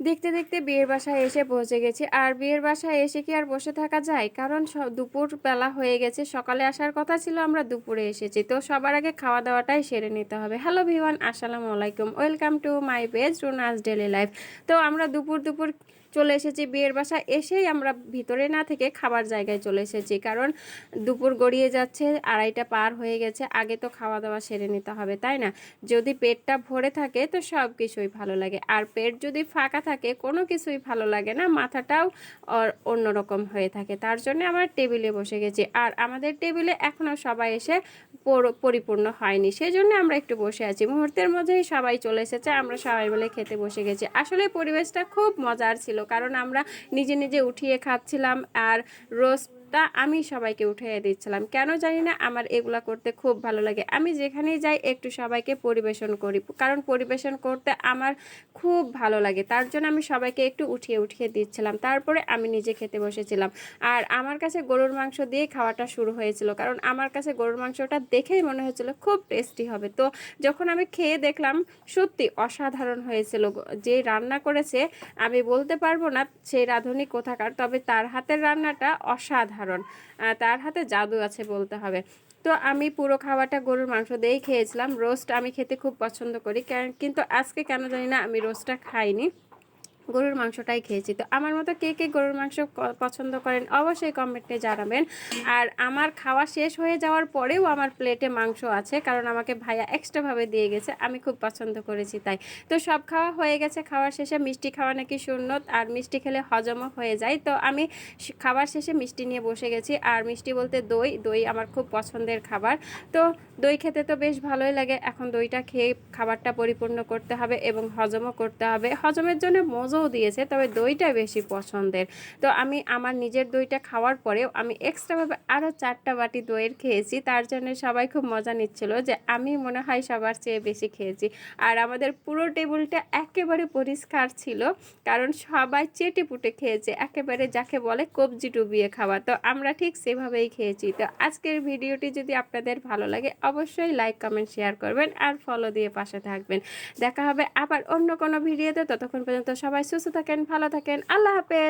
দেখতে দেখতে বিয়ের বাসায় এসে পৌঁছে গেছি। আর বিয়ের বাসায় এসে কি আর বসে থাকা যায়? কারণ দুপুর বেলা হয়ে গেছে। সকালে আসার কথা ছিল, আমরা দুপুরে এসেছি। তো সবার আগে খাওয়া দাওয়াটাই সেরে নিতে হবে। হ্যালো ভিওয়ান, আসসালামু আলাইকুম, welcome to my page Runa's daily life. তো আমরা দুপুর দুপুর চলে এসেছি বিয়ের বাসায়। এসেই আমরা ভিতরে না থেকে খাবার জায়গায় চলে এসেছি, কারণ দুপুর গড়িয়ে যাচ্ছে, 2:30 পার হয়ে গেছে। আগে তো খাওয়া দাওয়া সেরে নিতে হবে, তাই না? যদি পেটটা ভরে থাকে তো সব কিছুই ভালো লাগে, আর পেট যদি ফাঁকা থাকে কোনো কিছুই ভালো লাগে না, মাথাটাও অন্যরকম হয়ে থাকে। তার জন্য আমরা টেবিলে বসে গেছি, আর আমাদের টেবিলে এখনও সবাই এসে পরিপূর্ণ হয়নি, সেই জন্য আমরা একটু বসে আছি। মুহূর্তের মধ্যেই সবাই চলে এসেছে, আমরা সবাই মিলে খেতে বসে গেছি। আসলে পরিবেশটা খুব মজার ছিল, কারণ আমরা নিজে নিজে উঠিয়ে খাচ্ছিলাম, আর রোস্টটা আমি সবাইকে উঠিয়ে দিচ্ছিলাম। কেন জানি না, আমার এগুলা করতে খুব ভালো লাগে। আমি যেখানেই যাই একটু সবাইকে পরিবেশন করি, কারণ পরিবেশন করতে আমার খুব ভালো লাগে। তার জন্য আমি সবাইকে একটু উঠিয়ে উঠিয়ে দিচ্ছিলাম, তারপরে আমি নিজে খেতে বসেছিলাম। আর আমার কাছে গরুর মাংস দিয়ে খাওয়াটা শুরু হয়েছিল, কারণ আমার কাছে গরুর মাংসটা দেখেই মনে হয়েছিল খুব টেস্টি হবে। তো যখন আমি খেয়ে দেখলাম, সত্যি অসাধারণ হয়েছিল। যে রান্না করেছে আমি বলতে পারবো না সেই রাঁধুনি কোথাকার, তবে তার হাতের রান্নাটা অসাধারণ। তার হাতে জাদু আছে বলতে হবে। তো আমি পুরো খাওয়াটা গরুর মাংস দিয়েই খেয়েছিলাম। রোস্ট আমি খেতে খুব পছন্দ করি, কিন্তু আজকে কেন জানি না আমি রোস্টটা খাইনি, গরুর মাংসটাই খেয়েছি। তো আমার মতো কে কে গরুর মাংস পছন্দ করেন অবশ্যই কমেন্টে জানাবেন। আর আমার খাওয়া শেষ হয়ে যাওয়ার পরেও আমার প্লেটে মাংস আছে, কারণ আমাকে ভাইয়া এক্সট্রাভাবে দিয়ে গেছে, আমি খুব পছন্দ করেছি তাই। তো সব খাওয়া হয়ে গেছে। খাওয়ার শেষে মিষ্টি খাওয়া নাকি সুন্নত, আর মিষ্টি খেলে হজমও হয়ে যায়। তো আমি খাবার শেষে মিষ্টি নিয়ে বসে গেছি। আর মিষ্টি বলতে দই, দই আমার খুব পছন্দের খাবার। তো দই খেতে তো বেশ ভালোই লাগে। এখন দইটা খেয়ে খাবারটা পরিপূর্ণ করতে হবে এবং হজমও করতে হবে। হজমের জন্য মজও দিয়েছে, তবে দইটা বেশি পছন্দের। তো আমি আমার নিজের দইটা খাওয়ার পরেও আমি এক্সট্রাভাবে আরও 4টা বাটি দইয়ের খেয়েছি। তার জন্য সবাই খুব মজা নিচ্ছিল যে আমি মনে হয় সবার চেয়ে বেশি খেয়েছি। আর আমাদের পুরো টেবিলটা একেবারে পরিষ্কার ছিল, কারণ সবাই চেটে পুটে খেয়েছে, একেবারে যাকে বলে কবজি ডুবিয়ে খাওয়া। তো আমরা ঠিক সেভাবেই খেয়েছি। তো আজকের ভিডিওটি যদি আপনাদের ভালো লাগে অবশ্যই লাইক কমেন্ট শেয়ার করবেন, আর ফলো দিয়ে পাশে থাকবেন। দেখা হবে আবার অন্য কোনো ভিডিওতে। ততক্ষণ পর্যন্ত সবাই সুস্থ থাকেন, ভালো থাকেন, আল্লাহ হাফেজ।